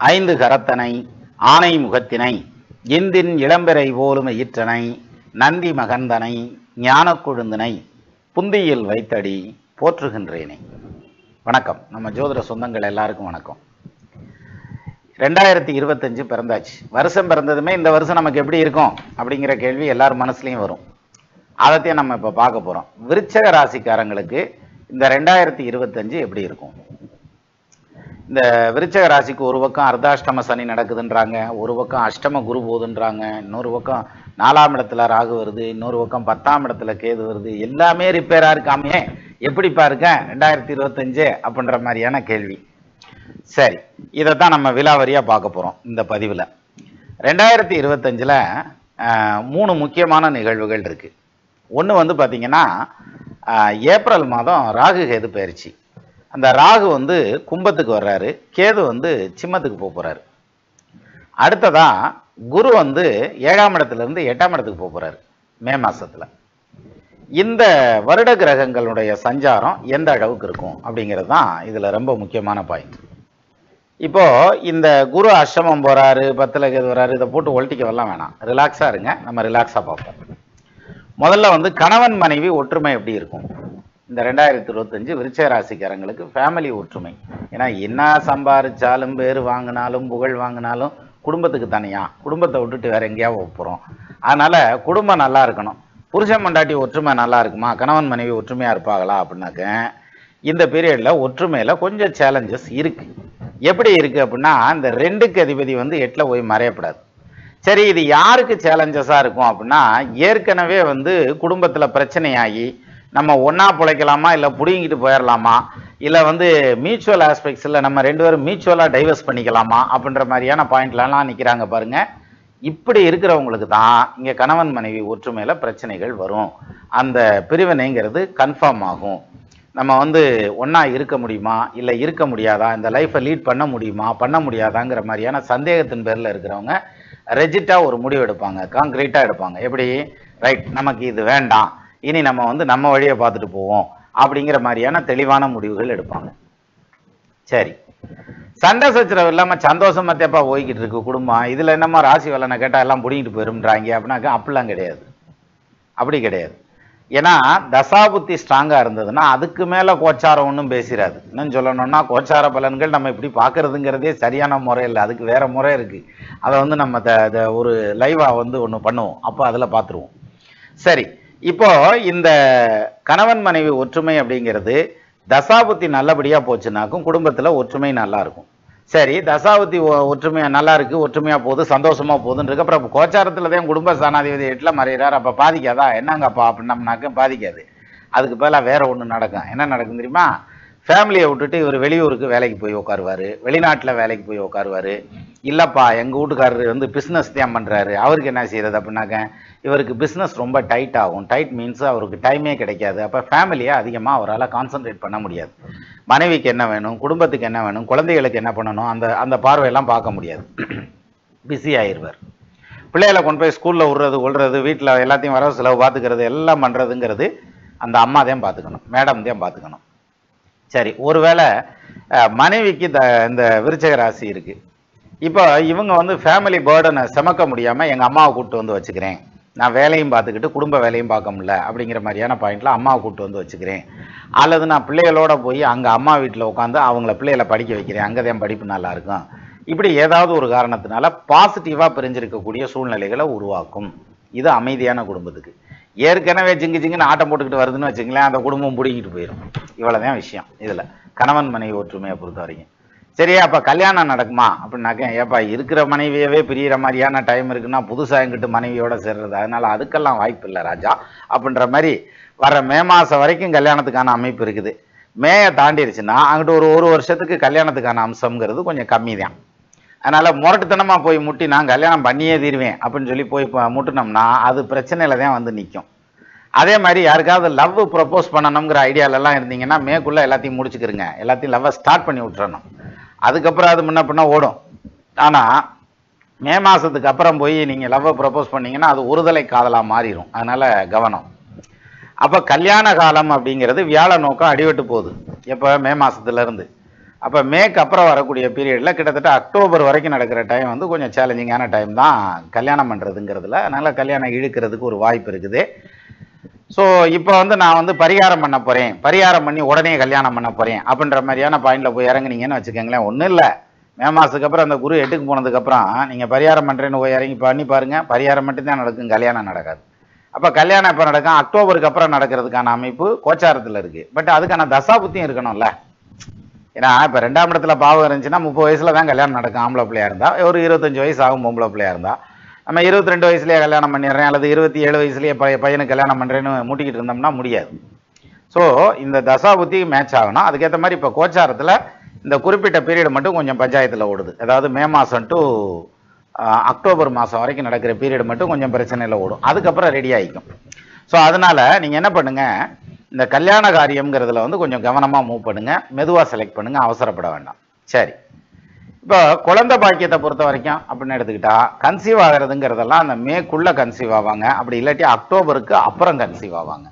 ஐந்து கரத்தனை ஆனை முகத்தினை இந்தின் இளம்பெறை போலும் ஈற்றனை நந்தி மகந்தனை ஞான கொழுந்தினை புந்தியில் வைத்தடி போற்றுகின்றேனே. வணக்கம். நம்ம ஜோதிட சொந்தங்கள் எல்லாருக்கும் வணக்கம். 2025 பிறந்தாச்சு. வருஷம் பிறந்ததுமே இந்த வருஷம் நமக்கு எப்படி இருக்கும் அப்படிங்கிற கேள்வி எல்லார் மனசுலையும் வரும். அதைத்தையும் நம்ம இப்போ பார்க்க போகிறோம். விருச்சக ராசிக்காரங்களுக்கு இந்த 2025 எப்படி இருக்கும்? இந்த விருச்சக ராசிக்கு ஒரு பக்கம் அர்த்தாஷ்டம சனி நடக்குதுன்றாங்க, ஒரு பக்கம் அஷ்டம குரு போகுதுன்றாங்க, இன்னொரு பக்கம் 4ஆம் இடத்துல ராகு வருது, இன்னொரு பக்கம் 10ஆம் இடத்துல கேது வருது. எல்லாமே ரிப்பேராக இருக்காமே, எப்படிப்பா இருக்கேன் 2025 அப்படின்ற மாதிரியான கேள்வி. சரி, இதைத்தான் நம்ம விலாவரியாக பார்க்க போகிறோம் இந்த பதிவில். 2025 3 முக்கியமான நிகழ்வுகள் இருக்குது. ஒன்று வந்து பார்த்திங்கன்னா, ஏப்ரல் மாதம் ராகு கேது பயிற்சி. அந்த ராகு வந்து கும்பத்துக்கு வர்றாரு, கேது வந்து சிம்மத்துக்கு போகிறாரு. அடுத்ததான் குரு வந்து 7ஆம் இடத்துலேருந்து 8ஆம் இடத்துக்கு போகிறாரு மே மாதத்தில். இந்த வருட கிரகங்களுடைய சஞ்சாரம் எந்த அளவுக்கு இருக்கும் அப்படிங்கிறது தான் இதில் ரொம்ப முக்கியமான பாயிண்ட். இப்போது இந்த குரு அஷ்டமம் போகிறாரு, 10ல் கேது வர்றாரு, இதை போட்டு ஒல்ட்டிக்க வரலாம் வேணாம். ரிலாக்ஸாக இருங்க, நம்ம ரிலாக்ஸாக பார்ப்போம். முதல்ல வந்து கணவன் மனைவி ஒற்றுமை எப்படி இருக்கும் இந்த 2025 விருச்சக ராசிக்காரங்களுக்கு? ஃபேமிலி ஒற்றுமை. ஏன்னா என்ன சம்பாதிச்சாலும் பேர் வாங்கினாலும் புகழ் வாங்கினாலும் குடும்பத்துக்கு தனியா, குடும்பத்தை விட்டுட்டு வேற எங்கேயாவது போகிறோம். அதனால குடும்பம் நல்லா இருக்கணும். புருஷன் மண்டாட்டி ஒற்றுமை நல்லா இருக்குமா? கணவன் மனைவி ஒற்றுமையாக இருப்பாங்களா அப்படின்னாக்க இந்த பீரியடில் ஒற்றுமையில் கொஞ்சம் சேலஞ்சஸ் இருக்குது. எப்படி இருக்குது அப்படின்னா, இந்த 2க்கு அதிபதி வந்து 8ல் போய் மறையப்படாது. சரி, இது யாருக்கு சேலஞ்சஸாக இருக்கும் அப்படின்னா, ஏற்கனவே வந்து குடும்பத்தில் பிரச்சனையாகி நம்ம ஒன்றா பிழைக்கலாமா, இல்லை பிடிங்கிட்டு போயிடலாமா, இல்லை வந்து மியூச்சுவல் ஆஸ்பெக்ட்ஸில் நம்ம 2 பேரும் மியூச்சுவலாக டைவர்ஸ் பண்ணிக்கலாமா அப்படின்ற மாதிரியான பாயிண்ட்லாம் நிற்கிறாங்க பாருங்கள். இப்படி இருக்கிறவங்களுக்கு தான் இங்கே கணவன் மனைவி ஒற்றுமையில் பிரச்சனைகள் வரும். அந்த பிரிவினைங்கிறது கன்ஃபார்ம் ஆகும். நம்ம வந்து ஒன்றா இருக்க முடியுமா, இல்லை இருக்க முடியாதா, இந்த லைஃப்பை லீட் பண்ண முடியுமா பண்ண முடியாதாங்கிற மாதிரியான சந்தேகத்தின் பேரில் இருக்கிறவங்க ரெஜிட்டாக ஒரு முடிவு எடுப்பாங்க, கான்க்ரீட்டாக எடுப்பாங்க. எப்படி? ரைட், நமக்கு இது வேண்டாம், இனி நம்ம வந்து நம்ம வழியை பார்த்துட்டு போவோம் அப்படிங்கிற மாதிரியான தெளிவான முடிவுகள் எடுப்பாங்க. சரி, சண்டை சச்சரவு இல்லாமல் சந்தோஷமா தேப்பா போய்கிட்டு இருக்கு குடும்பம். இதில் என்னம்மா ராசி வல்லனை கேட்டால் எல்லாம் பிடிங்கிட்டு போயிரும்ன்றாங்க அப்படின்னாக்கா அப்படிலாம் கிடையாது. அப்படி கிடையாது. ஏன்னா தசாபுத்தி ஸ்ட்ராங்காக இருந்ததுன்னா அதுக்கு மேலே கோச்சாரம் ஒன்றும் பேசிடாது. இன்னும் சொல்லணும்னா கோச்சார பலன்கள் நம்ம இப்படி பார்க்கறதுங்கிறதே சரியான முறை இல்லை, அதுக்கு வேற முறை இருக்குது. அதை வந்து நம்ம ஒரு லைவாக வந்து ஒன்று பண்ணுவோம், அப்போ அதில் பார்த்துருவோம். சரி, இப்போ இந்த கணவன் மனைவி ஒற்றுமை அப்படிங்கிறது தசாபுத்தி நல்லபடியாக போச்சுனாக்கும் குடும்பத்தில் ஒற்றுமை நல்லா இருக்கும். சரி, தசாபுத்தி ஒற்றுமையாக நல்லா இருக்குது, ஒற்றுமையாக போகுது, சந்தோஷமாக போகுதுன்றது. அப்புறம் கோச்சாரத்தில் தான் குடும்ப ஸ்தானாதிபதி 8ல் மறைகிறார், அப்போ பாதிக்காதா? என்னங்கப்பா அப்படின்னம்னாக்க பாதிக்காது. அதுக்கு பதிலாக வேற ஒன்று நடக்கும். என்ன நடக்கும் தெரியுமா? ஃபேமிலியை விட்டுட்டு இவர் வெளியூருக்கு வேலைக்கு போய் உட்காருவார், வெளிநாட்டில் வேலைக்கு போய் உட்காருவார். இல்லைப்பா எங்கள் வீட்டுக்காரர் வந்து பிஸ்னஸ் தான் பண்ணுறாரு, அவருக்கு என்ன செய்கிறது அப்படின்னாக்க இவருக்கு பிஸ்னஸ் ரொம்ப டைட் ஆகும். டைட் மீன்ஸ் அவருக்கு டைமே கிடைக்காது. அப்போ ஃபேமிலியை அதிகமாக அவரால் கான்சன்ட்ரேட் பண்ண முடியாது. மனைவிக்கு என்ன வேணும், குடும்பத்துக்கு என்ன வேணும், குழந்தைகளுக்கு என்ன பண்ணணும், அந்த பார்வையெல்லாம் பார்க்க முடியாது. பிஸி ஆயிடுவார். பிள்ளைகளை கொண்டு போய் ஸ்கூலில் விடுறது, வீட்டில் எல்லாத்தையும் வரவு செலவு பார்த்துக்கிறது, எல்லாம் பண்ணுறதுங்கிறது அந்த அம்மா தான் பார்த்துக்கணும், மேடம் தான் பார்த்துக்கணும். சரி, ஒருவேளை மனைவிக்கு இந்த விருச்சக ராசி இருக்குது. இப்போ இவங்க வந்து ஃபேமிலி பேர்டனை சுமக்க முடியாமல் எங்கள் அம்மாவை கூப்பிட்டு வந்து வச்சுக்கிறேன், நான் வேலையும் பார்த்துக்கிட்டு குடும்ப வேலையும் பார்க்க முடியல அப்படிங்கிற மாதிரியான பாயிண்டில் அம்மாவை கூப்பிட்டு வந்து வச்சுக்கிறேன். அல்லது நான் பிள்ளைகளோட போய் அங்கே அம்மா வீட்டில் உட்காந்து அவங்கள பிள்ளைகளை படிக்க வைக்கிறேன், அங்கே தான் படிப்பு நல்லாயிருக்கும். இப்படி ஏதாவது ஒரு காரணத்தினால பாசிட்டிவாக பிரிஞ்சிருக்கக்கூடிய சூழ்நிலைகளை உருவாக்கும். இது அமைதியான குடும்பத்துக்கு. ஏற்கனவே ஜிங்குன்னு ஆட்டம் போட்டுக்கிட்டு வருதுன்னு வச்சுங்களேன், அந்த குடும்பம் பிடிக்கிட்டு போயிடும். இவ்வளோதான் விஷயம் இதில் கணவன் மனைவி ஒற்றுமையை பொறுத்த வரைக்கும். சரியா? அப்போ கல்யாணம் நடக்குமா அப்படின்னாக்க, ஏப்பா இருக்கிற மனைவியவே பிரிகிற மாதிரியான டைம் இருக்குன்னா புதுசாக எங்கிட்ட மனைவியோட சேர்றது, அதனால அதுக்கெல்லாம் வாய்ப்பு இல்லை ராஜா அப்படின்ற மாதிரி வர மே மாதம் வரைக்கும் கல்யாணத்துக்கான அமைப்பு இருக்குது. மேயை தாண்டிடுச்சுன்னா அங்கிட்டு ஒரு வருஷத்துக்கு கல்யாணத்துக்கான அம்சம்ங்கிறது கொஞ்சம் கம்மி தான். அதனால் முரட்டுத்தனமாக போய் முட்டி நான் கல்யாணம் பண்ணியே தீருவேன் அப்படின்னு சொல்லி போய் முட்டினோம்னா அது பிரச்சனையில் தான் வந்து நிற்கும். அதே மாதிரி யாருக்காவது லவ் ப்ரப்போஸ் பண்ணணுங்கிற ஐடியாலெல்லாம் இருந்தீங்கன்னா மேக்குள்ளே எல்லாத்தையும் முடிச்சுக்கிறங்க, எல்லாத்தையும் லவ்வை ஸ்டார்ட் பண்ணி விட்டுறணும். அதுக்கப்புறம் அது முன்ன பின்ன ஓடும். ஆனால் மே மாதத்துக்கு அப்புறம் போய் நீங்கள் லவ்வை ப்ரப்போஸ் பண்ணிங்கன்னா அது ஒருதலை காதலாக மாறிடும். அதனால் கவனம். அப்போ கல்யாண காலம் அப்படிங்கிறது வியாழ நோக்கம் அடிபட்டு போகுது. எப்போ? மே மாதத்துலேருந்து. அப்போ மேக்கு அப்புறம் வரக்கூடிய பீரியடில் கிட்டத்தட்ட அக்டோபர் வரைக்கும் நடக்கிற டைம் வந்து கொஞ்சம் சேலஞ்சிங்கான டைம் தான் கல்யாணம் பண்ணுறதுங்கிறதுல. அதனால் கல்யாணம் இழுக்கிறதுக்கு ஒரு வாய்ப்பு இருக்குது. ஸோ இப்போ வந்து நான் வந்து பரிகாரம் பண்ண போகிறேன், பரிகாரம் பண்ணி உடனே கல்யாணம் பண்ண போகிறேன் அப்படின்ற மாதிரியான பாயிண்டில் போய் இறங்குனீங்கன்னு வச்சுக்கோங்களேன், ஒன்றும் இல்லை. மே மாதத்துக்கு அப்புறம் அந்த குரு 8க்கு போனதுக்கப்புறம் நீங்கள் பரிகாரம் பண்ணுறேன்னு போய் இறங்கி பண்ணி பாருங்கள், பரிகாரம் மட்டும்தான் நடக்கும், கல்யாணம் நடக்காது. அப்போ கல்யாணம் எப்போ நடக்கும்? அக்டோபருக்கு அப்புறம் நடக்கிறதுக்கான அமைப்பு கோச்சாரத்தில் இருக்குது. பட் அதுக்கான தசாபுத்தியும் இருக்கணும்ல. ஏன்னா இப்போ 2ஆம் இடத்துல பாவம் இருந்துச்சுன்னா 30 வயசுல தான் கல்யாணம் நடக்கும் ஆம்பளை பிள்ளையா இருந்தால். ஒரு 25 வயசு ஆகும் பொம்பளை பிள்ளையா இருந்தால். நம்ம 22 வயசுலேயே கல்யாணம் பண்ணிடுறேன் அல்லது 27 வயசுலேயே பையனுக்கு கல்யாணம் பண்ணுறேன்னு மூட்டிக்கிட்டு இருந்தோம்னா முடியாது. ஸோ இந்த தசாபுத்தி மேட்ச் ஆகணும். அதுக்கேற்ற மாதிரி இப்போ கோச்சாரத்தில் இந்த குறிப்பிட்ட பீரியட் மட்டும் கொஞ்சம் பஞ்சாயத்தில் ஓடுது. அதாவது மே மாதம் டு அக்டோபர் மாதம் வரைக்கும் நடக்கிற பீரியட் மட்டும் கொஞ்சம் பிரச்சனையில் ஓடும். அதுக்கப்புறம் ரெடி ஆகிக்கும். ஸோ அதனால் நீங்கள் என்ன பண்ணுங்கள், இந்த கல்யாண காரியம்ங்கிறதுல வந்து கொஞ்சம் கவனமாக மூவ் பண்ணுங்கள், மெதுவாக செலக்ட் பண்ணுங்கள், அவசரப்பட வேண்டாம். சரி, இப்போ குழந்தை பாக்கியத்தை பொறுத்த வரைக்கும் அப்படின்னு எடுத்துக்கிட்டா கன்சீவ் ஆகிறதுங்கிறதெல்லாம் அந்த மேக்குள்ளே கன்சீவ் ஆவாங்க. அப்படி இல்லாட்டி அக்டோபருக்கு அப்புறம் கன்சீவ் ஆவாங்க,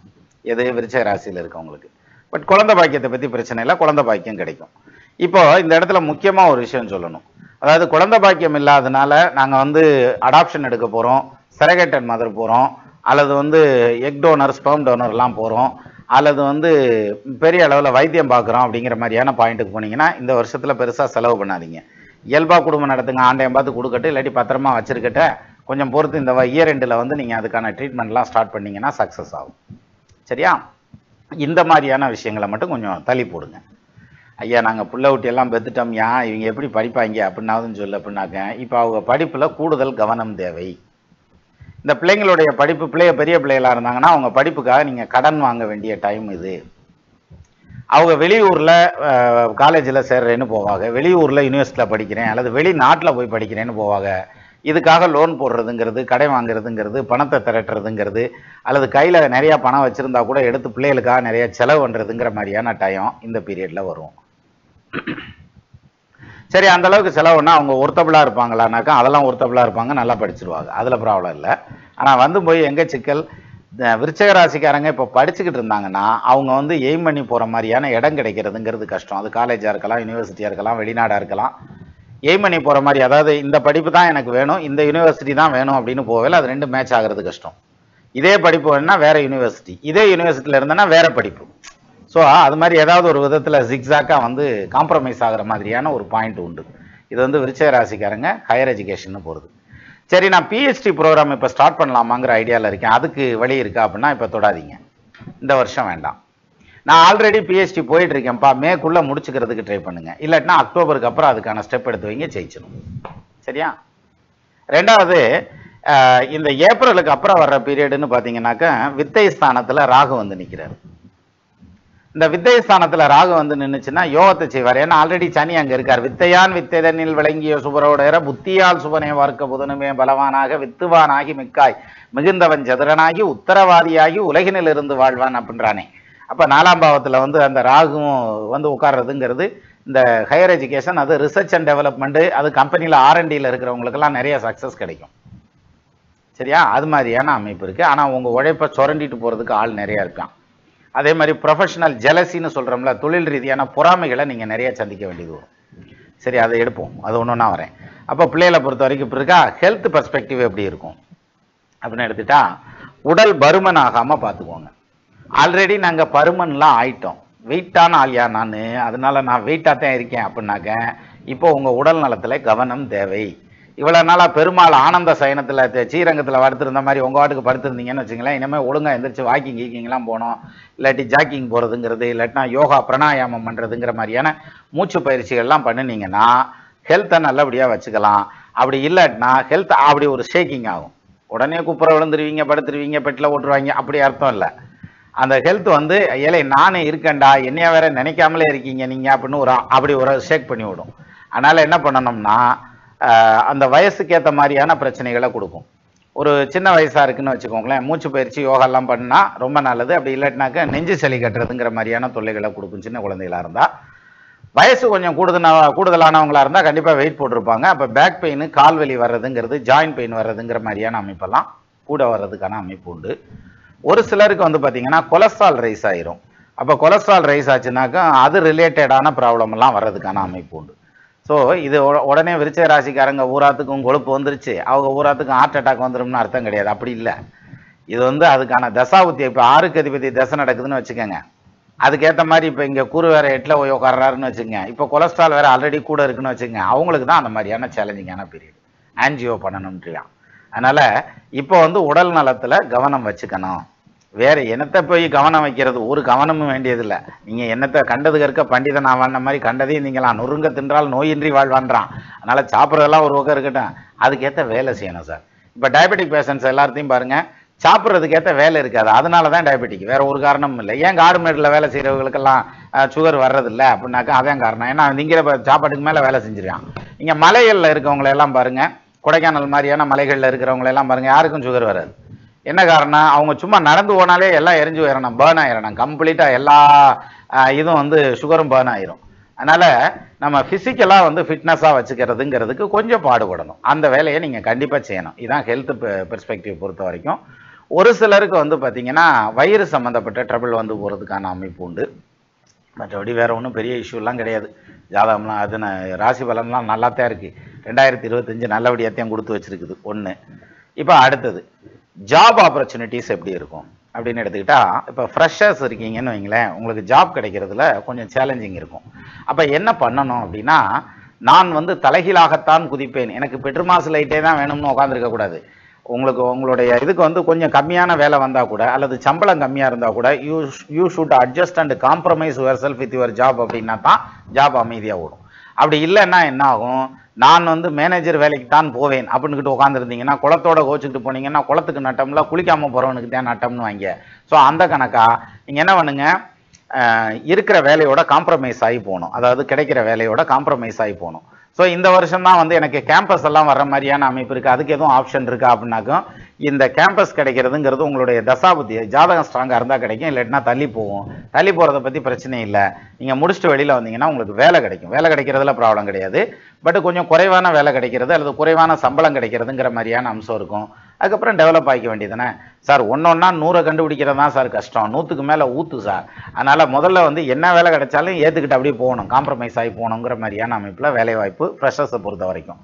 எது விருச்சிக ராசியில் இருக்கவங்களுக்கு. பட் குழந்தை பாக்கியத்தை பற்றி பிரச்சனை இல்லை, குழந்தை பாக்கியம் கிடைக்கும். இப்போ இந்த இடத்துல முக்கியமாக ஒரு விஷயம் சொல்லணும். அதாவது குழந்தை பாக்கியம் இல்லாதனால நாங்கள் வந்து அடாப்ஷன் எடுக்க போகிறோம், செரகேட்டட் மதர் போகிறோம், அல்லது வந்து எக் டோனர் ஸ்பெர்ம் டோனர்லாம் போகிறோம், அல்லது வந்து பெரிய அளவில் வைத்தியம் பார்க்குறோம் அப்படிங்கிற மாதிரியான பாயிண்ட்டுக்கு போனீங்கன்னா இந்த வருஷத்தில் பெருசாக செலவு பண்ணாதீங்க. இயல்பாக குடும்பம் நடத்துங்க, ஆண்டையம் பார்த்து கொடுக்கட்டு, இல்லாட்டி பத்திரமா வச்சுருக்கட்ட, கொஞ்சம் பொறுத்து இந்த இயர் எண்டில் வந்து நீங்கள் அதுக்கான ட்ரீட்மெண்ட்லாம் ஸ்டார்ட் பண்ணிங்கன்னா சக்ஸஸ் ஆகும். சரியா? இந்த மாதிரியான விஷயங்களை மட்டும் கொஞ்சம் தள்ளி போடுங்க. ஐயா நாங்கள் புள்ள ஊட்டியெல்லாம் பெற்றுட்டோம்யா, இவங்க எப்படி படிப்பாங்க அப்படின்னாவதுன்னு சொல்லு அப்படின்னாக்க, இப்போ அவங்க படிப்பில் கூடுதல் கவனம் தேவை. இந்த பிள்ளைங்களுடைய படிப்பு, பெரிய பிள்ளைகளாக இருந்தாங்கன்னா அவங்க படிப்புக்காக நீங்கள் கடன் வாங்க வேண்டிய டைம் இது. அவங்க வெளியூரில் காலேஜில் சேர்றேன்னு போவாங்க, வெளியூரில் யூனிவர்சிட்டியில் படிக்கிறேன் அல்லது வெளிநாட்டில் போய் படிக்கிறேன்னு போவாங்க. இதுக்காக லோன் போடுறதுங்கிறது, கடை வாங்குறதுங்கிறது, பணத்தை திரட்டுறதுங்கிறது, அல்லது கையில் நிறையா பணம் வச்சுருந்தா கூட எடுத்து பிள்ளைகளுக்காக நிறைய செலவு பண்ணுறதுங்கிற மாதிரியான டைம் இந்த பீரியடில் வரும். சரி, அந்த அளவுக்கு செலவுன்னா அவங்க ஒர்த்தபிளாக இருப்பாங்களானாக்கா அதெல்லாம் ஒர்த்தபிளாக இருப்பாங்க, நல்லா படிச்சிருவாங்க, அதில் ப்ராப்ளம் இல்லை. ஆனால் வந்து போய் எங்கே சிக்கல், விருச்சிக ராசிக்காரங்க இப்போ படிச்சுக்கிட்டு இருந்தாங்கன்னா அவங்க வந்து எய்ம் பண்ணி போகிற மாதிரியான இடம் கிடைக்கிறதுங்கிறது கஷ்டம். அது காலேஜாக இருக்கலாம், யூனிவர்சிட்டியாக இருக்கலாம், வெளிநாடாக இருக்கலாம். எய்ம் பண்ணி போகிற மாதிரி, அதாவது இந்த படிப்பு தான் எனக்கு வேணும், இந்த யூனிவர்சிட்டி தான் வேணும் அப்படின்னு போகல, அது ரெண்டும் மேட்ச் ஆகிறது கஷ்டம். இதே படிப்பு வேணும்னா வேறு யூனிவர்சிட்டி, இதே யூனிவர்சிட்டியில் இருந்தேன்னா வேறு படிப்பு. ஸோ அது மாதிரி ஏதாவது ஒரு விதத்தில் ஜிக்ஸாக்காக வந்து காம்ப்ரமைஸ் ஆகிற மாதிரியான ஒரு பாயிண்ட் உண்டு. இது வந்து விருச்சிக ராசிக்காரங்க ஹையர் எஜுகேஷன் போகிறது. சரி, நான் பிஹெச்டி ப்ரோக்ராம் இப்போ ஸ்டார்ட் பண்ணலாமாங்கிற ஐடியாவில் இருக்கேன், அதுக்கு வழி இருக்கா அப்படின்னா இப்போ தொடாதீங்க, இந்த வருஷம் வேண்டாம். நான் ஆல்ரெடி பிஹெச்டி போயிட்டு இருக்கேன்ப்பா, மேக்குள்ளே முடிச்சுக்கிறதுக்கு ட்ரை பண்ணுங்க, இல்லாட்டினா அக்டோபருக்கு அப்புறம் அதுக்கான ஸ்டெப் எடுத்து வைங்க, ஜெயிச்சிடும். சரியா? ரெண்டாவது, இந்த ஏப்ரலுக்கு அப்புறம் வர்ற பீரியடுன்னு பார்த்தீங்கன்னாக்கா வித்தை ஸ்தானத்தில் ராகு வந்து நிற்கிறார். இந்த வித்தை ஸ்தானத்தில் ராகு வந்து நின்றுச்சுன்னா யோகத்தை செய்வார். ஏன்னா ஆல்ரெடி சனி அங்கே இருக்கார். வித்தையான் வித்தைதனில் விளங்கிய சுபரோடர புத்தியால் சுபனே வார்க்க புதனுமே பலவானாக வித்துவானாகி மிக்காய் மிகுந்தவன் சதுரனாகி உத்தரவாதியாகி உலகினில் இருந்து வாழ்வான் அப்படின்றானே. அப்போ 4ஆம் பாவத்தில் வந்து அந்த ராகுவும் வந்து உட்கார்றதுங்கிறது இந்த ஹையர் எஜுகேஷன், அது ரிசர்ச் அண்ட் டெவலப்மெண்ட்டு, அது கம்பெனியில் R&Dயில் இருக்கிறவங்களுக்கெல்லாம் நிறைய சக்ஸஸ் கிடைக்கும். சரியா? அது மாதிரியான அமைப்பு இருக்குது. ஆனால் உங்கள் உழைப்பை சுரண்டிட்டு போகிறதுக்கு ஆள் நிறையா இருக்கான். அதே மாதிரி ப்ரொஃபஷனல் ஜெலசின்னு சொல்கிறோம்ல, தொழில் ரீதியான பொறாமைகளை நீங்கள் நிறைய சந்திக்க வேண்டியது வரும். சரி, அதை எடுப்போம், அது ஒன்று நான் வரேன். அப்போ பிள்ளைகளை பொறுத்த வரைக்கும் இப்படி இருக்கா, ஹெல்த் பெர்ஸ்பெக்டிவ் எப்படி இருக்கும் அப்படின்னு எடுத்துட்டா, உடல் பருமன் ஆகாமல் பார்த்துக்கோங்க. ஆல்ரெடி நாங்கள் பருமன்லாம் ஆயிட்டோம், வெயிட்டான ஆளியா நான், அதனால நான் வெயிட்டாக தான் இருக்கேன் அப்படின்னாக்க இப்போ உங்கள் உடல் நலத்தில் கவனம் தேவை. இவ்வளோ நாளாக பெருமாள் ஆனந்த சயனத்தில் ஸ்ரீரங்கத்தில் படுத்திருந்த மாதிரி உங்கள் வாட்டுக்கு படுத்திருந்தீங்கன்னு வச்சுங்களேன், இனிமேல் ஒழுங்காக எந்திரிச்சு வாக்கிங் கீக்கிங்லாம் போகணும், இல்லாட்டி ஜாக்கிங் போகிறதுங்கிறது, இல்லாட்டினா யோகா பிராணாயாமம் பண்ணுறதுங்கிற மாதிரியான மூச்சு பயிற்சிகள்லாம் பண்ணினீங்கன்னா ஹெல்த்தை நல்லபடியாக வச்சுக்கலாம். அப்படி இல்லாட்டினா ஹெல்த் அப்படி ஒரு ஷேக்கிங் ஆகும், உடனே குப்புற விழுந்துருவீங்க, படுத்துருவீங்க, பெட்டில் ஓட்டுருவாங்க, அப்படி அர்த்தம் இல்லை. அந்த ஹெல்த் வந்து ஏழை நானே இருக்கேன்டா, என்னையா வேற நினைக்காமலே இருக்கீங்க நீங்கள் அப்படின்னு அப்படி ஒரு ஷேக் பண்ணி விடும். அதனால் என்ன பண்ணணும்னா அந்த வயசுக்கு ஏற்ற மாதிரியான பிரச்சனைகளை கொடுக்கும். ஒரு சின்ன வயசாக இருக்குன்னு வச்சுக்கோங்களேன், மூச்சு பயிற்சி யோகாலாம் பண்ணால் ரொம்ப நல்லது. அப்படி இல்லாட்டினாக்க நெஞ்சு சளி கட்டுறதுங்கிற மாதிரியான தொல்லைகளை கொடுக்கும் சின்ன குழந்தைகளாக இருந்தால். வயசு கொஞ்சம் கூடுதலானவங்களாக இருந்தால் கண்டிப்பாக வெயிட் போட்டிருப்பாங்க. அப்போ பேக் பெயின், கால் வலி வர்றதுங்கிறது, ஜாயின்ட் பெயின் வர்றதுங்கிற மாதிரியான அமைப்பெல்லாம் கூட வர்றதுக்கான அமைப்பு உண்டு. ஒரு சிலருக்கு வந்து பார்த்தீங்கன்னா கொலஸ்ட்ரால் ரைஸ் ஆயிரும். அப்போ கொலஸ்ட்ரால் ரைஸ் ஆச்சுனாக்கா அது ரிலேட்டடான ப்ராப்ளம் எல்லாம் வர்றதுக்கான அமைப்பு உண்டு. ஸோ இது உடனே விருச்சிக ராசிக்காரங்க ஊராத்துக்கும் கொழுப்பு வந்துருச்சு, அவங்க ஊராத்துக்கும் ஹார்ட் அட்டாக் வந்துடும்னு அர்த்தம் கிடையாது. அப்படி இல்லை. இது வந்து அதுக்கான தசாபுத்தி. இப்போ 6க்கு அதிபதி தசை நடக்குதுன்னு வச்சுக்கோங்க, அதுக்கேற்ற மாதிரி இப்போ இங்கே கூறு வேற 8ல் போய் உட்கார்றாருன்னு வச்சுக்கோங்க, இப்போ கொலஸ்ட்ரால் வேற ஆல்ரெடி கூட இருக்குன்னு வச்சுக்கோங்க, அவங்களுக்கு தான் அந்த மாதிரியான சேலஞ்சிங்கான பீரியட் ஆன்ஜியோ பண்ணணும்ன்றியா. அதனால இப்போ வந்து உடல் நலத்தில் கவனம் வச்சுக்கணும். வேற என்னத்தை போய் கவனம் வைக்கிறது, ஒரு கவனமும் வேண்டியதில்லை. நீங்கள் என்னத்தை கண்டது கற்க பண்டிதன் ஆவான மாதிரி கண்டதையும் நீங்களாம் நொறுங்க தின்றால் நோயின்றி வாழ்வான்றான். அதனால சாப்பிட்றதெல்லாம் ஒரு பக்கம் இருக்கட்டும், அதுக்கேற்ற வேலை செய்யணும் சார். இப்போ டயபெட்டிக் பேஷண்ட்ஸ் எல்லாத்தையும் பாருங்க, சாப்பிட்றதுக்கு ஏற்ற வேலை இருக்காது, அதனால தான் டயபெட்டிக், வேற ஒரு காரணமும் இல்லை. ஏன் காடு மேடில் வேலை செய்கிறவங்களுக்கெல்லாம் சுகர் வர்றதில்லை அப்படின்னாக்கா அதான் காரணம். ஏன்னா திங்கிற சாப்பாட்டுக்கு மேலே வேலை செஞ்சிருக்கான். இங்கே மலைகளில் இருக்கவங்களெல்லாம் பாருங்க, கொடைக்கானல் மாதிரியான மலைகளில் இருக்கிறவங்களெல்லாம் பாருங்க, யாருக்கும் சுகர் வராது. என்ன காரணம், அவங்க சும்மா நடந்து போனாலே எல்லாம் எரிஞ்சு போயிடணும், பேர்ன் ஆயிடணும், கம்ப்ளீட்டாக எல்லா இதுவும் வந்து சுகரும் பேர்ன் ஆயிரும். அதனால நம்ம ஃபிசிக்கலாக வந்து ஃபிட்னஸாக வச்சுக்கிறதுங்கிறதுக்கு கொஞ்சம் பாடுபடணும். அந்த வேலையை நீங்கள் கண்டிப்பாக செய்யணும். இதுதான் ஹெல்த் பெர்ஸ்பெக்டிவ் பொறுத்த வரைக்கும். ஒரு சிலருக்கு வந்து பார்த்தீங்கன்னா வயிறு சம்மந்தப்பட்ட ட்ரபிள் வந்து போகிறதுக்கான அமைப்பு உண்டு. மற்றபடி வேற ஒன்றும் பெரிய இஷ்யூலாம் கிடையாது. ஜாதகம்லாம் அது ராசி பலன்லாம் நல்லாத்தான் இருக்குது. 2025 நல்லபடியாத்தையும் கொடுத்து வச்சிருக்குது ஒன்று. இப்போ அடுத்தது ஜாப் ஆப்பர்ச்சுனிட்டிஸ் எப்படி இருக்கும் அப்படின்னு எடுத்துக்கிட்டா, இப்போ ஃப்ரெஷர்ஸ் இருக்கீங்கன்னு வைங்களேன், உங்களுக்கு ஜாப் கிடைக்கிறதுல கொஞ்சம் சேலஞ்சிங் இருக்கும். அப்போ என்ன பண்ணணும் அப்படின்னா, நான் வந்து தலைகீழாகத்தான் குதிப்பேன், எனக்கு பெட்ரோமாஸ் லைட்டே தான் வேணும்னு உட்காந்துருக்கக்கூடாது. உங்களுக்கு உங்களுடைய இதுக்கு வந்து கொஞ்சம் கம்மியான வேலை வந்தால் கூட, அல்லது சம்பளம் கம்மியாக இருந்தால் கூட, you should adjust and compromise your self with your job அப்படின்னா தான் ஜாப் அமைதியாக ஓடும். அப்படி இல்லைன்னா என்ன ஆகும், நான் வந்து மேனேஜர் வேலைக்கு தான் போவேன் அப்படின்னுக்கிட்டு உட்காந்துருந்தீங்கன்னா, குளத்தோட கோச்சுக்கிட்டு போனீங்கன்னா குளத்துக்கு நட்டம்ல, குளிக்காமல் போகிறவனுக்கு தான் நட்டம்னு வாங்க. ஸோ அந்த கணக்கா நீங்கள் என்ன பண்ணுங்க, இருக்கிற வேலையோட காம்ப்ரமைஸ் ஆகி போகணும். அதாவது கிடைக்கிற வேலையோட காம்ப்ரமைஸ் ஆகி போகணும். ஸோ இந்த வருஷம் தான் வந்து எனக்கு கேம்பஸ் எல்லாம் வர்ற மாதிரியான அமைப்பு இருக்குது, அதுக்கு எதுவும் ஆப்ஷன் இருக்கா அப்படின்னாக்கும், இந்த கேம்பஸ் கிடைக்கிறதுங்கிறது உங்களுடைய தசாபுத்தி ஜாதகம் ஸ்ட்ராங்காக இருந்தால் கிடைக்கும், இல்லாட்டினா தள்ளி போகும். தள்ளி போகிறத பற்றி பிரச்சனை இல்லை. நீங்கள் முடிச்சுட்டு வெளியில் வந்தீங்கன்னா உங்களுக்கு வேலை கிடைக்கும். வேலை கிடைக்கிறதுல ப்ராப்ளம் கிடையாது. பட் கொஞ்சம் குறைவான வேலை கிடைக்கிறது அல்லது குறைவான சம்பளம் கிடைக்கிறதுங்கிற மாதிரியான அம்சம் இருக்கும். அதுக்கப்புறம் டெவலப் ஆகிக்க வேண்டியதானே சார். ஒன்றொன்னா 100 கண்டுபிடிக்கிறது தான் சார் கஷ்டம், 100க்கு மேலே ஊற்று சார். அதனால் முதல்ல வந்து என்ன வேலை கிடைச்சாலும் ஏற்றுக்கிட்டு அப்படியே போகணும், காம்ப்ரமைஸ் ஆகி போகணுங்கிற மாதிரியான அமைப்பில் வேலை வாய்ப்பு ஃப்ரெஷர்ஸை பொறுத்த வரைக்கும்.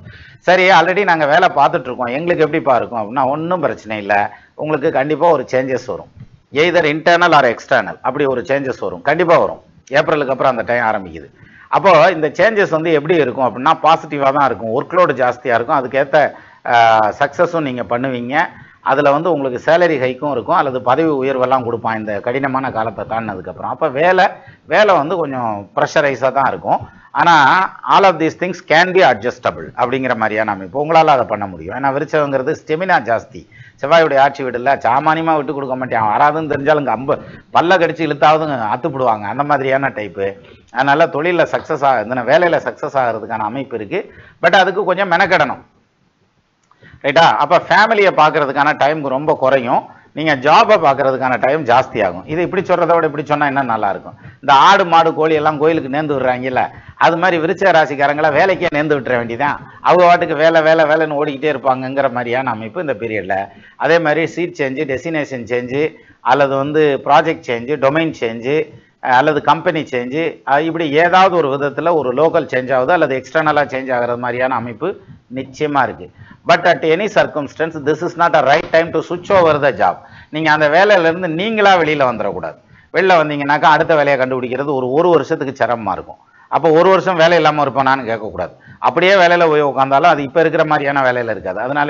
சரி, ஆல்ரெடி நாங்கள் வேலை பார்த்துட்ருக்கோம், எங்களுக்கு எப்படிப்பா இருக்கும் அப்படின்னா, ஒன்றும் பிரச்சனை இல்லை. உங்களுக்கு கண்டிப்பாக ஒரு சேஞ்சஸ் வரும், எய்தர் இன்டர்னல் ஆர் எக்ஸ்டர்னல், அப்படி ஒரு சேஞ்சஸ் வரும், கண்டிப்பாக வரும். ஏப்ரலுக்கு அப்புறம் அந்த டைம் ஆரம்பிக்குது. அப்போது இந்த சேஞ்சஸ் வந்து எப்படி இருக்கும் அப்படின்னா பாசிட்டிவாக தான் இருக்கும். ஒர்க்லோடு ஜாஸ்தியாக இருக்கும், அதுக்கேற்ற சக்ஸஸும் நீங்கள் பண்ணுவீங்க. அதில் வந்து உங்களுக்கு சேலரி ஹைக்கும் இருக்கும், அல்லது பதவி உயர்வெல்லாம் கொடுப்பான் இந்த கடினமான காலத்தை தாண்டினதுக்கப்புறம். அப்போ வேலை வந்து கொஞ்சம் ப்ரெஷரைஸாக தான் இருக்கும். ஆனால் all of these things can be adjustable அப்படிங்கிற மாதிரியான அமைப்பு உங்களால் அதை பண்ண முடியும். ஏன்னா விருச்சகங்கிறது ஸ்டெமினா ஜாஸ்தி, செவ்வாயுடைய ஆட்சி வீடில் சாமானியமாக விட்டு கொடுக்க மாட்டேன், வராதுன்னு தெரிஞ்சாலும் இங்கே பல்ல கடிச்சு இழுத்தாவது அத்துப்பிடுவாங்க, அந்த மாதிரியான டைப்பு. அதனால் தொழிலில் சக்ஸஸ் ஆகுதுன்னா வேலையில் சக்ஸஸ் ஆகிறதுக்கான அமைப்பு இருக்குது. பட் அதுக்கு கொஞ்சம் மெனக்கெடணும், ரைட்டா. அப்போ ஃபேமிலியை பார்க்கறதுக்கான டைம் ரொம்ப குறையும், நீங்கள் ஜாபை பார்க்கறதுக்கான டைம் ஜாஸ்தி ஆகும். இது இப்படி சொல்கிறத விட இப்படி சொன்னால் என்ன நல்லாயிருக்கும். இந்த ஆடு மாடு கோழி எல்லாம் கோயிலுக்கு நேர்ந்து விடுறாங்கல்ல, அது மாதிரி விருச்சிக ராசிக்காரங்களை வேலைக்கே நேர்ந்து விட்டுற வேண்டியதான். அவங்க வாட்டுக்கு வேலைன்னு ஓடிக்கிட்டே இருப்பாங்கங்கிற மாதிரியான அமைப்பு இந்த பீரியடில். அதே மாதிரி சீட் சேஞ்சு, டெஸ்டினேஷன் சேஞ்சு, அல்லது வந்து ப்ராஜெக்ட் சேஞ்சு, டொமைன் சேஞ்சு, அல்லது கம்பெனி சேஞ்சு, இப்படி ஏதாவது ஒரு விதத்தில் ஒரு லோக்கல் சேஞ்ச் ஆகுது அல்லது எக்ஸ்டர்னலாக சேஞ்ச் ஆகிறது மாதிரியான அமைப்பு நிச்சயமாக இருக்குது. But at any circumstances this is not a right time to சுவிட்ச் ஓவர் த ஜாப். நீங்கள் அந்த வேலையிலேருந்து நீங்களாக வெளியில் வந்துடக்கூடாது. வெளில வந்தீங்கன்னாக்கா அடுத்த வேலையை கண்டுபிடிக்கிறது ஒரு வருஷத்துக்கு சிரமமாக இருக்கும். அப்போ ஒரு வருஷம் வேலை இல்லாமல் இருப்பானான்னு கேட்கக்கூடாது. அப்படியே வேலையில் போய் உட்காந்தாலும் அது இப்போ இருக்கிற மாதிரியான வேலையில் இருக்காது. அதனால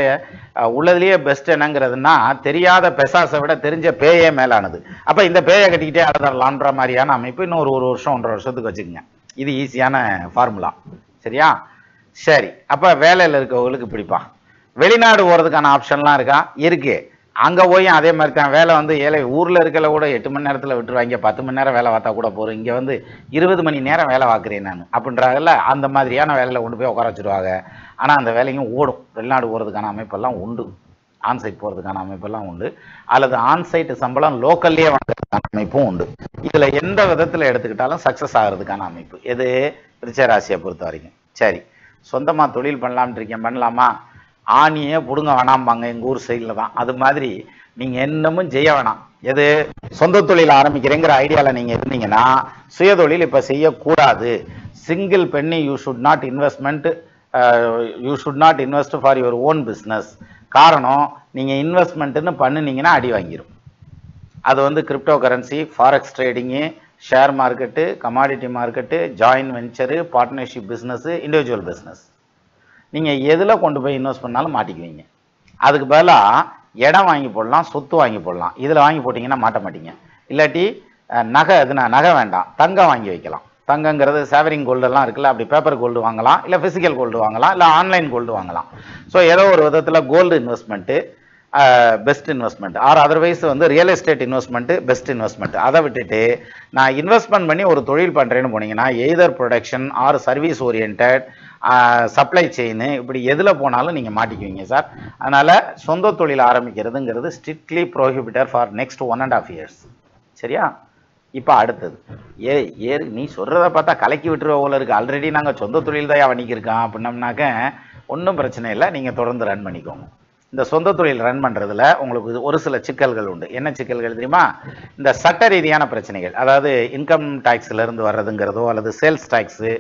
உள்ளதுலேயே பெஸ்ட் என்னங்கிறதுனா, தெரியாத பெசாசை விட தெரிஞ்ச பேயே மேலானது. அப்போ இந்த பேயை கட்டிக்கிட்டே அழுதரலான்ற மாதிரியான அமைப்பு இன்னும் ஒரு வருஷம் 1.5 வருஷத்துக்கு வச்சுக்கோங்க. இது ஈஸியான ஃபார்முலா, சரியா? சரி, அப்போ வேலையில் இருக்கவங்களுக்கு பிடிப்பா. வெளிநாடு போகிறதுக்கான ஆப்ஷன்லாம் இருக்கா? இருக்கு. அங்கே போய் அதே மாதிரி தான் வேலை வந்து ஊரில் இருக்கல கூட 8 மணி நேரத்தில் விட்டுருவாங்க, 10 மணி நேரம் வேலை பார்த்தா கூட போகிறோம். இங்கே வந்து 20 மணி நேரம் வேலை பார்க்குறேன் நான் அப்படின்றாங்கல்ல, அந்த மாதிரியான வேலையில் கொண்டு போய் உட்கார வச்சுருவாங்க. ஆனால் அந்த வேலையும் ஓடும். வெளிநாடு போகிறதுக்கான அமைப்பெல்லாம் உண்டு, ஆன்சைட் போகிறதுக்கான அமைப்பெல்லாம் உண்டு, அல்லது ஆன்சைட் சம்பளம் லோக்கல்லே வாங்குறதுக்கான அமைப்பும் உண்டு. இதில் எந்த விதத்தில் எடுத்துக்கிட்டாலும் சக்ஸஸ் ஆகிறதுக்கான அமைப்பு எது விருச்சிக ராசியை பொறுத்த வரைக்கும். சரி, சொந்தமாக தொழில் பண்ணலாம்னு இருக்கேன், பண்ணலாமா? ஆணியே பிடுங்க வேணாம்பாங்க எங்கள் ஊர் சைடில் தான். அது மாதிரி நீங்கள் என்னமும் செய்ய வேணாம், எது சொந்த தொழில் ஆரம்பிக்கிறேங்கிற ஐடியால நீங்க இருந்தீங்கன்னா சுயதொழில் இப்ப செய்யக்கூடாது. Single penny you should not invest for your own business. காரணம், நீங்க இன்வெஸ்ட்மெண்ட்னு பண்ணுனீங்கன்னா அடி வாங்கிடும். அது வந்து crypto currency, forex trading, share market, commodity market, joint venture, partnership business, individual business. நீங்க எதுல கொண்டு போய் இன்வெஸ்ட் பண்ணாலும் மாட்டிக்குவீங்க. அதுக்கு பதிலாக இடம் வாங்கி போடலாம், சொத்து வாங்கி போடலாம். இதில் வாங்கி போட்டிங்கன்னா மாட்ட மாட்டீங்க. இல்லாட்டி நகை, எதுனா நகை வேண்டாம், தங்கம் வாங்கி வைக்கலாம். தங்கங்கிறது சேவரிங் கோல்டெல்லாம் இருக்குல்ல, அப்படி பேப்பர் கோல்டு வாங்கலாம், இல்லை ஃபிசிக்கல் கோல்டு வாங்கலாம், இல்லை ஆன்லைன் கோல்டு வாங்கலாம். ஸோ ஏதோ ஒரு விதத்தில் gold investment best investment, or otherwise வந்து real estate investment best investment. அதை விட்டுட்டு நான் இன்வெஸ்ட்மெண்ட் பண்ணி ஒரு தொழில் பண்ணுறேன்னு போனீங்கன்னா either production or service orient, supply chain, இப்படி எதில் போனாலும் நீங்கள் மாட்டிக்குவீங்க சார். அதனால் சொந்த தொழில் ஆரம்பிக்கிறதுங்கிறது strictly prohibited for next 1.5 years. சரியா? இப்போ அடுத்தது, நீ சொல்கிறத பார்த்தா கலக்கி விட்டுருவ போல இருக்குது. ஆல்ரெடி நாங்கள் சொந்த தொழில் தான் வணிக்கிருக்கோம் அப்படின்னம்னாக்க ஒன்றும் பிரச்சனை இல்லை, நீங்கள் தொடர்ந்து ரன் பண்ணிக்கோங்க. இந்த சொந்த தொழில் ரன் பண்ணுறதுல உங்களுக்கு ஒரு சில சிக்கல்கள் உண்டு. என்ன சிக்கல்கள் தெரியுமா? இந்த சட்ட ரீதியான பிரச்சனைகள், அதாவது இன்கம் டேக்ஸ்லேருந்து வர்றதுங்கிறதோ, அல்லது சேல்ஸ் டேக்ஸு,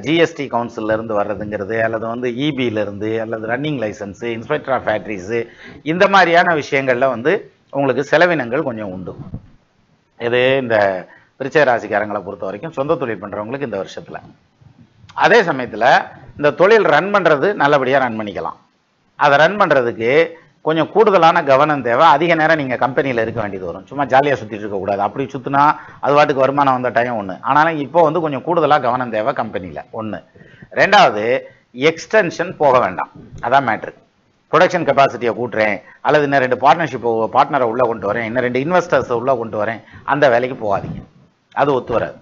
ஜிஎஸ்டி கவுன்சிலிருந்து வர்றதுங்கிறது, அல்லது வந்து இபியிலேருந்து, அல்லது running licence, inspector of factories, இந்த மாதிரியான விஷயங்களில் வந்து உங்களுக்கு செலவினங்கள் கொஞ்சம் உண்டு. இது இந்த விருச்சிக ராசிக்காரங்களை பொறுத்த வரைக்கும் சொந்த தொழில் பண்ணுறவங்களுக்கு இந்த வருஷத்தில். அதே சமயத்தில் இந்த தொழில் ரன் பண்ணுறது நல்லபடியாக ரன் பண்ணிக்கலாம். அதை ரன் பண்ணுறதுக்கு கொஞ்சம் கூடுதலான கவனம் தேவை. அதிக நேரம் நீங்கள் கம்பெனியில் இருக்க வேண்டியது வரும். சும்மா ஜாலியாக சுற்றிட்டு இருக்கக்கூடாது. அப்படி சுற்றினா அது வாட்டுக்கு வருமானம் வந்த டைம் ஒன்று. ஆனாலும் இப்போ வந்து கொஞ்சம் கூடுதலாக கவனம் தேவை கம்பெனியில், ஒன்று. ரெண்டாவது, எக்ஸ்டென்ஷன் போக வேண்டாம். அதான் மேட்ரு. ப்ரொடக்ஷன் கெப்பாசிட்டியை கூட்டுறேன், அல்லது இன்னும் 2 பார்ட்னரை உள்ளே கொண்டு வரேன், இன்னும் 2 இன்வெஸ்டர்ஸை உள்ளே கொண்டு வரேன், அந்த வேலைக்கு போகாதீங்க. அது ஒத்து வராது.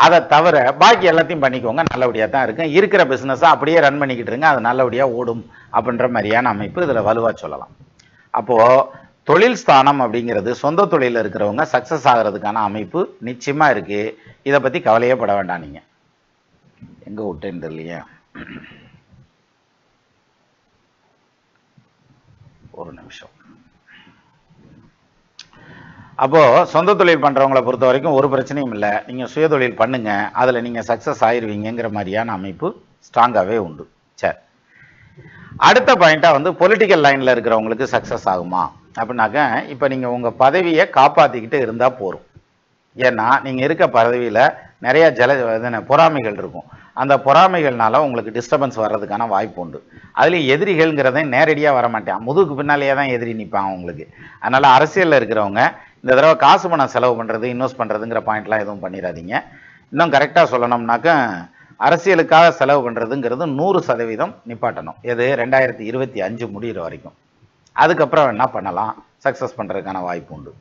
அதை தவிர பாக்கி எல்லாத்தையும் பண்ணிக்கோங்க, நல்லபடியாக தான் இருக்கும். இருக்கிற பிஸ்னஸை அப்படியே ரன் பண்ணிக்கிட்டு இருங்க, அது நல்லபடியாக ஓடும் அப்படின்ற மாதிரியான அமைப்பு இதில் வலுவாக சொல்லலாம். அப்போது தொழில் ஸ்தானம் அப்படிங்கிறது சொந்த தொழிலில் இருக்கிறவங்க சக்ஸஸ் ஆகிறதுக்கான அமைப்பு நிச்சயமாக இருக்குது. இதை பற்றி கவலையே பட வேண்டாம். நீங்கள் எங்கே விட்டேன்னு தெரியலையே, ஒரு நிமிஷம். அப்போது சொந்த தொழில் பண்ணுறவங்களை பொறுத்த வரைக்கும் ஒரு பிரச்சனையும் இல்லை. நீங்கள் சுயதொழில் பண்ணுங்க, அதில் நீங்கள் சக்ஸஸ் ஆயிடுவீங்கிற மாதிரியான அமைப்பு ஸ்ட்ராங்காகவே உண்டு. சரி, அடுத்த பாயிண்ட்டாக வந்து பொலிட்டிக்கல் லைனில் இருக்கிறவங்களுக்கு சக்ஸஸ் ஆகுமா அப்படின்னாக்க, இப்போ நீங்கள் உங்கள் பதவியை காப்பாற்றிக்கிட்டு இருந்தால் போதும். ஏன்னா நீங்கள் இருக்க பதவியில் நிறையா பொறாமைகள் இருக்கும். அந்த பொறாமைகள்னால உங்களுக்கு டிஸ்டர்பன்ஸ் வர்றதுக்கான வாய்ப்பு உண்டு. அதுலேயும் எதிரிகள்ங்கிறத நேரடியாக வரமாட்டேன், முதுகுக்கு பின்னாலேயே தான் எதிரி நிற்பாங்க உங்களுக்கு. அதனால் அரசியலில் இருக்கிறவங்க இந்த தடவை காசு பணம் செலவு பண்ணுறது, இன்வெஸ்ட் பண்ணுறதுங்கிற பாயிண்ட்லாம் எதுவும் பண்ணிடாதீங்க. இன்னும் கரெக்டாக சொல்லணும்னாக்க அரசியலுக்காக செலவு பண்ணுறதுங்கிறது 100% நிப்பாட்டணும். எது 2025 முடிகிற வரைக்கும். அதுக்கப்புறம் என்ன பண்ணலாம், சக்ஸஸ் பண்ணுறதுக்கான வாய்ப்பு உண்டு.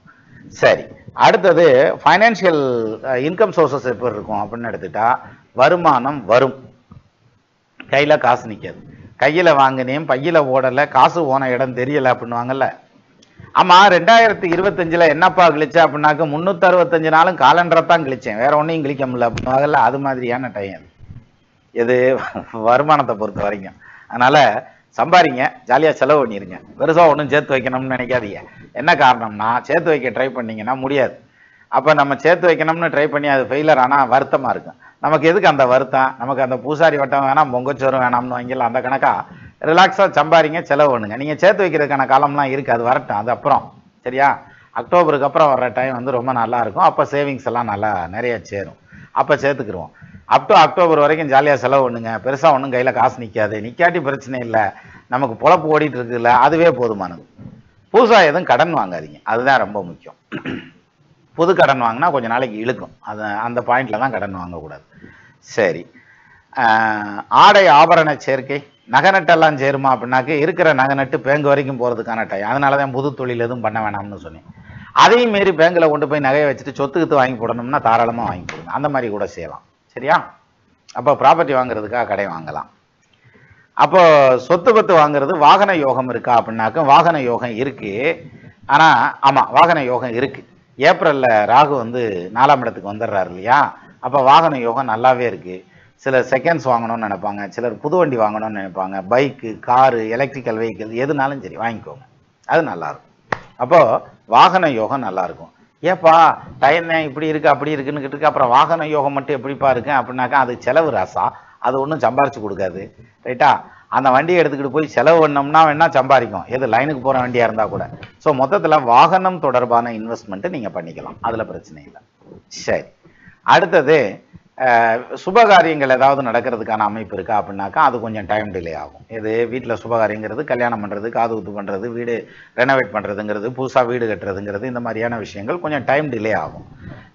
சரி, அடுத்தது ஃபைனான்ஷியல் இன்கம் சோர்சஸ் எப்படி இருக்கும் அப்படின்னு எடுத்துட்டா, வருமானம் வரும், கையில் காசு நிற்காது. கையில் வாங்கினேன் பையில் ஓடலை, காசு போன இடம் தெரியலை அப்படின்வாங்கல்ல. ஆமாம், 2025 என்னப்பா கிழிச்சா அப்படின்னாக்க 365 நாளும் காலண்டரை தான் கிழிச்சேன், வேற ஒன்றையும் கிழிக்க முடியல அப்படின்வாங்கல்ல. அது மாதிரியான டைம் இது வருமானத்தை பொறுத்த வரைக்கும். அதனால் சம்பாதிங்க, ஜாலியாக செலவு பண்ணிடுங்க, பெருசாக ஒன்றும் சேர்த்து வைக்கணும்னு நினைக்காதீங்க. என்ன காரணம்னா, சேர்த்து வைக்க ட்ரை பண்ணிங்கன்னா முடியாது. அப்போ நம்ம சேர்த்து வைக்கணும்னு ட்ரை பண்ணி அது ஃபெயிலர் ஆனால் வருத்தமாக இருக்கும். நமக்கு எதுக்கு அந்த வருத்தம்? நமக்கு அந்த பூசாரி வட்டம் வேணாம், பொங்கச்சோறும் வேணாம்னு வாங்கிடலாம். அந்த கணக்காக ரிலாக்ஸாக சம்பாதிங்க, செலவு பண்ணுங்க. நீங்கள் சேர்த்து வைக்கிறதுக்கான காலம்லாம் இருக்குது, அது வரட்டும், அது அப்புறம். சரியா? அக்டோபருக்கு அப்புறம் வர்ற டைம் வந்து ரொம்ப நல்லாயிருக்கும். அப்போ சேவிங்ஸ் எல்லாம் நல்லா நிறைய சேரும், அப்போ சேர்த்துக்குருவோம். அக்டோபர் வரைக்கும் ஜாலியாக செலவு பண்ணுங்க, பெருசாக ஒன்றும் கையில் காசு நிற்காது. நிற்காட்டி பிரச்சனை இல்லை, நமக்கு பொழப்பு ஓடிட்டு இருக்குல்ல, அதுவே போதுமானது. புதுசாக எதுவும் கடன் வாங்காதீங்க, அதுதான் ரொம்ப முக்கியம். புது கடன் வாங்கினா கொஞ்சம் நாளைக்கு இழுக்கும், அது அந்த பாயிண்டில் தான் கடன் வாங்கக்கூடாது. சரி, ஆடை ஆபரண சேர்க்கை, நகை நட்டெல்லாம் சேருமா அப்படின்னாக்க, இருக்கிற நகை நட்டு பேங்க் வரைக்கும் போகிறதுக்கான டைம். அதனால தான் புது தொழில் எதுவும் பண்ண வேணாம்னு சொன்னேன். அதையும் மீறி பேங்கில் கொண்டு போய் நகையை வச்சுட்டு சொத்துக்கிட்டு வாங்கி போடணும்னா தாராளமாக வாங்கி போடுங்க, அந்த மாதிரி கூட செய்யலாம். சரியா? அப்போ ப்ராப்பர்ட்டி வாங்குறதுக்காக கடை வாங்கலாம். அப்போ சொத்து பத்து வாங்குறது, வாகன யோகம் இருக்கா அப்படின்னாக்க வாகன யோகம் இருக்கு. ஆனால் ஆமாம், வாகன யோகம் இருக்கு. ஏப்ரலில் ராகு வந்து 4ஆம் இடத்துக்கு வந்துடுறாரு இல்லையா? அப்போ வாகன யோகம் நல்லாவே இருக்கு. சிலர் செகண்ட்ஸ் வாங்கணும்னு நினைப்பாங்க, சிலர் புது வண்டி வாங்கணும்னு நினைப்பாங்க. பைக்கு, காரு, எலக்ட்ரிக்கல் வெஹிக்கிள் எதுனாலும் சரி வாங்கிக்கோங்க, அது நல்லாயிருக்கும். அப்போ வாகன யோகம் நல்லா இருக்கும். ஏப்பா டைம் இப்படி இருக்கு அப்படி இருக்குன்னு இருக்கு, அப்புறம் வாகன யோகம் மட்டும் எப்படிப்பா இருக்கு அப்படின்னாக்கா அது செலவு ராசா, அது ஒன்றும் சம்பாரிச்சு கொடுக்காது. ரைட்டா? அந்த வண்டியை எடுத்துக்கிட்டு போய் செலவு பண்ணோம்னா வேணா சம்பாதிக்கும், எது லைனுக்கு போகிற வண்டியாக இருந்தால் கூட. ஸோ மொத்தத்தில் வாகனம் தொடர்பான இன்வெஸ்ட்மெண்ட்டு நீங்கள் பண்ணிக்கலாம், அதில் பிரச்சனை இல்லை. சரி, அடுத்தது சுபகாரியங்கள் ஏதாவது நடக்கிறதுக்கான அமைப்பு இருக்கா அப்படின்னாக்கா அது கொஞ்சம் டைம் டிலே ஆகும். இது வீட்டில் சுபகாரியங்கிறது கல்யாணம் பண்ணுறது, காது குத்து பண்ணுறது, வீடு ரெனோவேட் பண்ணுறதுங்கிறது, புதுசாக வீடு கட்டுறதுங்கிறது, இந்த மாதிரியான விஷயங்கள் கொஞ்சம் டைம் டிலே ஆகும்.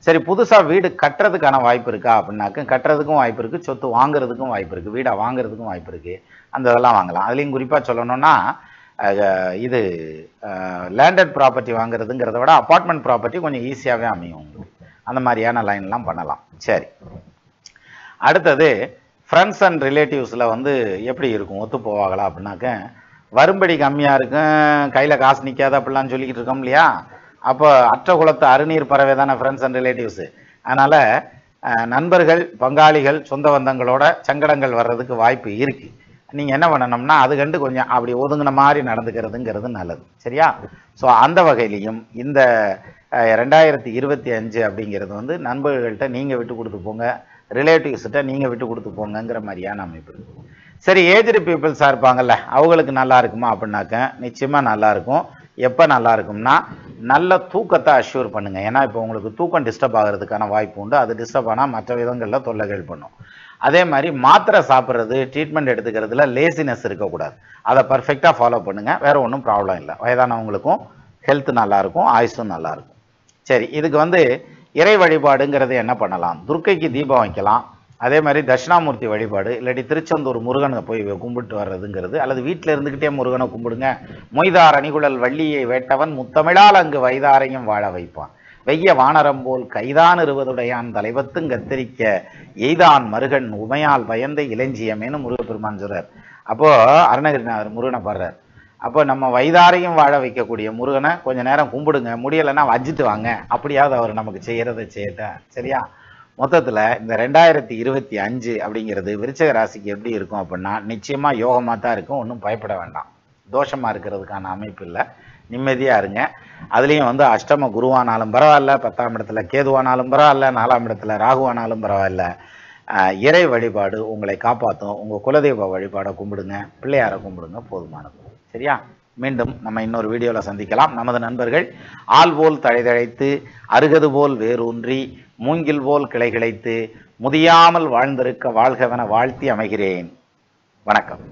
சரி, புதுசாக வீடு கட்டுறதுக்கான வாய்ப்பு இருக்கா அப்படின்னாக்க கட்டுறதுக்கும் வாய்ப்பு இருக்குது, சொத்து வாங்குறதுக்கும் வாய்ப்பு இருக்குது, வீடை வாங்குறதுக்கும் வாய்ப்பு இருக்குது. அந்த இதெல்லாம் வாங்கலாம். அதுலேயும் குறிப்பாக சொல்லணும்னா இது லேண்டட் ப்ராப்பர்ட்டி வாங்குறதுங்கிறத விட அப்பார்ட்மெண்ட் ப்ராப்பர்ட்டி கொஞ்சம் ஈஸியாகவே அமையும் உங்களுக்கு. அந்த மாதிரியான லைன்லாம் பண்ணலாம். சரி, அடுத்தது ஃப்ரெண்ட்ஸ் அண்ட் ரிலேட்டிவ்ஸில் வந்து எப்படி இருக்கும், ஒத்து போவாங்களா அப்படின்னாக்க வரும்படி கம்மியாக இருக்கும், கையில் காசு நிற்காது அப்படிலாம் சொல்லிக்கிட்டு இருக்கோம் இல்லையா? அப்போ அற்ற குலத்து அருநீர் பறவை தானே ஃப்ரெண்ட்ஸ் அண்ட் ரிலேட்டிவ்ஸு. அதனால் நண்பர்கள், பங்காளிகள், சொந்த பந்தங்களோட சங்கடங்கள் வர்றதுக்கு வாய்ப்பு இருக்குது. நீங்கள் என்ன பண்ணணும்னா அது கண்டு கொஞ்சம் அப்படி ஒதுங்கின மாதிரி நடந்துக்கிறதுங்கிறது நல்லது. சரியா? ஸோ அந்த வகையிலையும் இந்த 2025 அப்படிங்கிறது வந்து நண்பர்கள்ட்ட நீங்கள் விட்டு கொடுத்து போங்க, ரிலேட்டிவ்ஸ்கிட்ட நீங்கள் விட்டு கொடுத்து போங்கிற மாதிரியான அமைப்பு இருக்குது. சரி, ஏஜ்டு பீப்புள்ஸாக இருப்பாங்கல்ல, அவங்களுக்கு நல்லா இருக்குமா அப்படின்னாக்க நிச்சயமாக நல்லா இருக்கும். எப்போ நல்லா இருக்கும்னா நல்ல தூக்கத்தை அஷ்யூர் பண்ணுங்கள். ஏன்னா இப்போ உங்களுக்கு தூக்கம் டிஸ்டர்ப் ஆகிறதுக்கான வாய்ப்பு உண்டு. அது டிஸ்டர்ப் ஆனால் மற்ற விதங்களில் தொல்லைகள் பண்ணும். அதே மாதிரி மாத்திரை சாப்பிட்றது, ட்ரீட்மெண்ட் எடுத்துக்கிறதுல லேசினஸ் இருக்கக்கூடாது. அதை பர்ஃபெக்டாக ஃபாலோ பண்ணுங்கள், வேறு ஒன்றும் ப்ராப்ளம் இல்லை. வயதானவங்களுக்கும் ஹெல்த் நல்லாயிருக்கும், ஆயுசும் நல்லாயிருக்கும். சரி, இதுக்கு வந்து இறை வழிபாடுங்கிறது என்ன பண்ணலாம்? துர்க்கைக்கு தீபம் வைக்கலாம். அதே மாதிரி தட்சிணாமூர்த்தி வழிபாடு, இல்லாட்டி திருச்செந்தூர் முருகனை போய் கும்பிட்டு வர்றதுங்கிறது, அல்லது வீட்டில் இருந்துக்கிட்டே முருகனை கும்பிடுங்க. மொய்தார் அணிகுழல் வள்ளியை வேட்டவன் முத்தமிழால் அங்கு வைதாரையும் வாழ வைப்பான். வெய்ய வானரம் போல் கைதான் இருவதுடையான் தலைவத்தும் கத்திரிக்க எய்தான் மருகன் உமையால் பயந்த இளஞ்சியமேனு முருகப்பெருமான் சொல்றார். அப்போ அருணகிரிநாதர் முருகனை பாடுறார். அப்போ நம்ம வைதாரையும் வாழ வைக்கக்கூடிய முருகனை கொஞ்ச நேரம் கும்பிடுங்க, முடியலைன்னா வஞ்சிட்டு வாங்க, அப்படியாவது அவர் நமக்கு செய்யறதை செய்யட்டேன். சரியா? மொத்தத்தில் இந்த 2025 அப்படிங்கிறது விருச்சிக ராசிக்கு எப்படி இருக்கும் அப்படின்னா நிச்சயமாக யோகமாக தான் இருக்கும். ஒன்றும் பயப்பட வேண்டாம், தோஷமாக இருக்கிறதுக்கான அமைப்பு இல்லை. நிம்மதியாக இருங்க. அதுலேயும் வந்து அஷ்டம குருவானாலும் பரவாயில்ல, 10ஆம் இடத்துல கேதுவானாலும் பரவாயில்ல, 4ஆம் இடத்துல ராகுவானாலும் பரவாயில்ல. இறை வழிபாடு உங்களை காப்பாற்றும். உங்கள் குலதெய்வ வழிபாடை கும்பிடுங்க, பிள்ளையாரை கும்பிடுங்க, போதுமானது. சரியா? மீண்டும் நம்ம இன்னொரு வீடியோவில் சந்திக்கலாம். நமது நண்பர்கள் ஆள் போல் தழைதழைத்து, அருகது போல் வேரூன்றி, மூங்கில் போல் கிளை கிளைத்து, முதியாமல் வாழ்ந்திருக்க வாழ்கவென வாழ்த்தி அமைகிறேன். வணக்கம்.